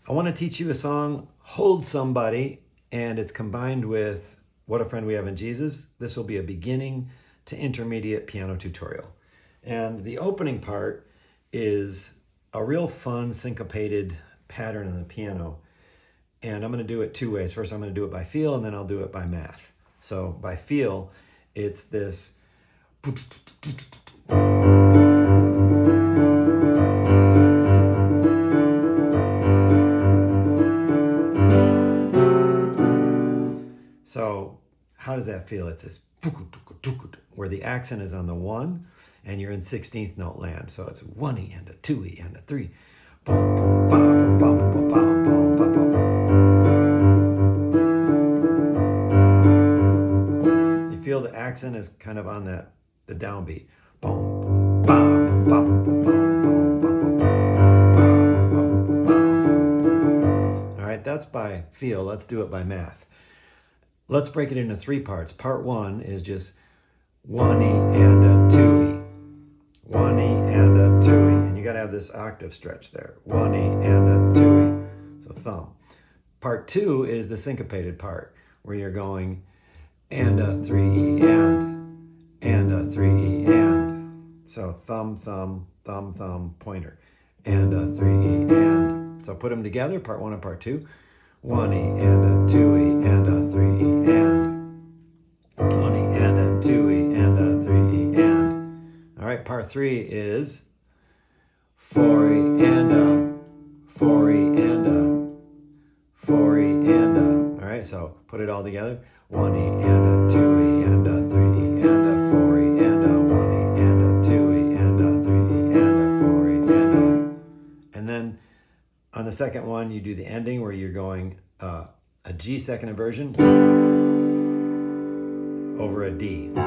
I want to teach you a song, Hold Somebody, and it's combined with What a Friend We Have in Jesus. This will be a beginning to intermediate piano tutorial. And the opening part is a real fun syncopated pattern on the piano. And I'm going to do it two ways. First, I'm going to do it by feel, and then I'll do it by math. So by feel, it's this. So how does that feel? It's this where the accent is on the one and you're in 16th note land. So it's 1E and a 2E and a 3. You feel the accent is kind of on the downbeat. All right, that's by feel. Let's do it by math. Let's break it into three parts. Part one is just 1E and a 2E. 1E and a 2E. And you got to have this octave stretch there. 1E and a 2E. So thumb. Part two is the syncopated part where you're going and a 3E and a 3E and. So thumb, thumb, thumb, thumb, pointer. And a 3E and. So put them together, part one and part two. 1E and a 2E and a 3E and. 1E and a 2E and a 3E and. All right, part three is 4E and a 4E and a 4E and a. All right, so put it all together. 1E and a 2E and a 3E and a 4E and a 1E and a 2E and a 3E and a 4E and a. And then on the second one, you do the ending where you're going a G second inversion over a D to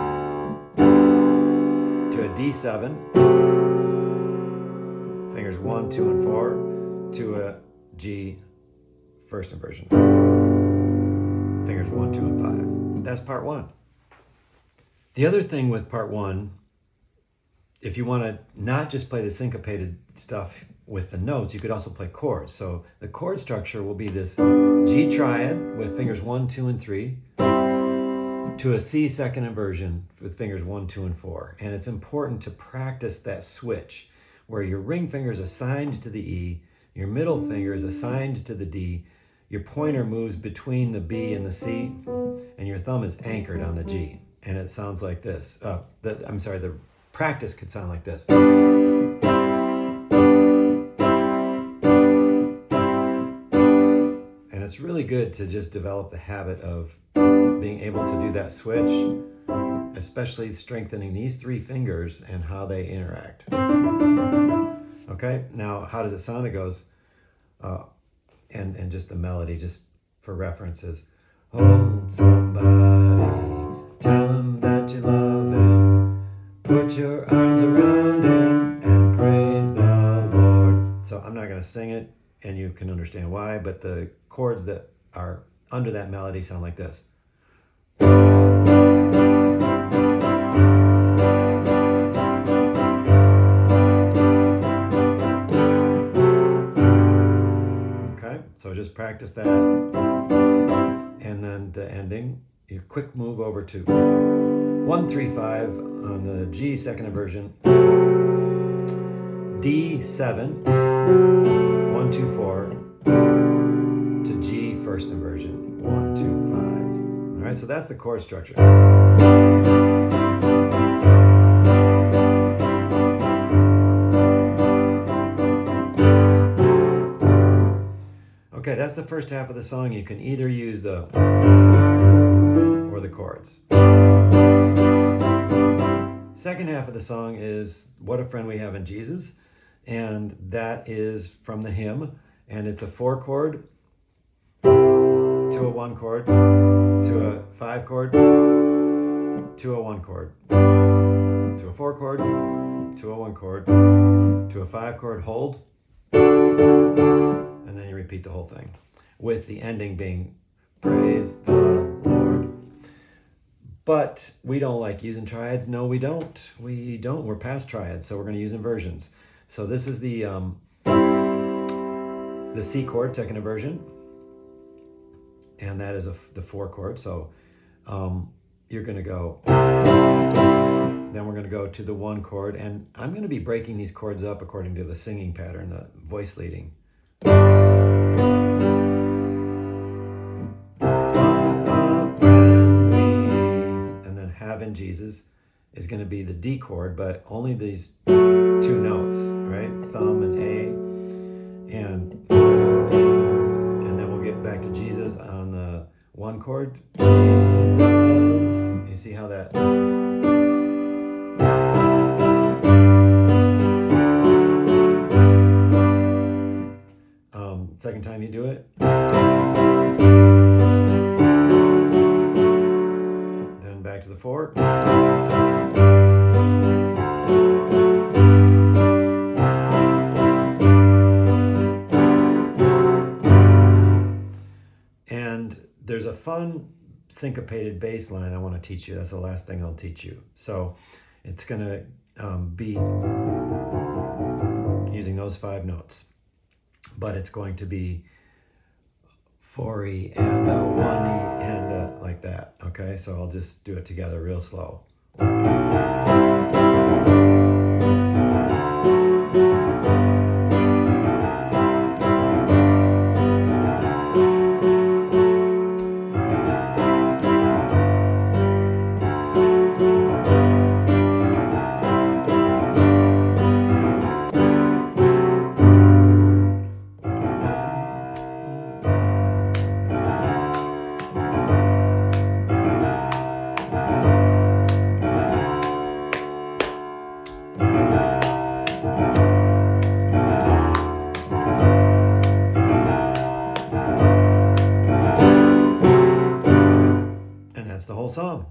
a D7, fingers 1, 2, and 4 to a G first inversion, fingers 1, 2, and 5. That's part one. The other thing with part one, if you want to not just play the syncopated stuff with the notes, you could also play chords. So the chord structure will be this G triad with fingers 1, 2, and 3 to a C second inversion with fingers 1, 2, and 4. And it's important to practice that switch where your ring finger is assigned to the E, your middle finger is assigned to the D, your pointer moves between the B and the C, and your thumb is anchored on the G. And it sounds like this. The practice could sound like this. And it's really good to just develop the habit of being able to do that switch, especially strengthening these three fingers and how they interact. Okay, now how does it sound? It goes, and just the melody, just for references. Hold somebody, tell him that you love him, put your arms around him and praise the Lord. So I'm not going to sing it, and you can understand why, but the chords that are under that melody sound like this. Okay, so just practice that. And then the ending, you quick move over to 1, 3, 5 on the G second inversion, D7, 1, 2, 4 to G first inversion, 1, 2, 5. All right, so that's the chord structure. Okay, that's the first half of the song. You can either use the or the chords. Second half of the song is What a Friend We Have in Jesus, and that is from the hymn, and it's a 4 chord to a 1 chord to a 5 chord to a 1 chord to a 4 chord to a 1 chord to a 5 chord hold, and then you repeat the whole thing with the ending being praise the Lord. But we don't like using triads. No, we don't. We're past triads, so we're going to use inversions. So this is the the C chord, second inversion, and that is the 4 chord. So you're going to go, then we're going to go to the 1 chord, and I'm going to be breaking these chords up according to the singing pattern, the voice leading. And then having Jesus is going to be the D chord, but only these 2 notes, right? Thumb and A, and then we'll get back to Jesus on the 1 chord. Jesus. You see how that? Second time you do it. Then back to the 4. And there's a fun syncopated bass line I want to teach you. That's the last thing I'll teach you. So it's going to be using those 5 notes. But it's going to be 4E and 1E and like that. Okay, so I'll just do it together real slow. That's the whole song.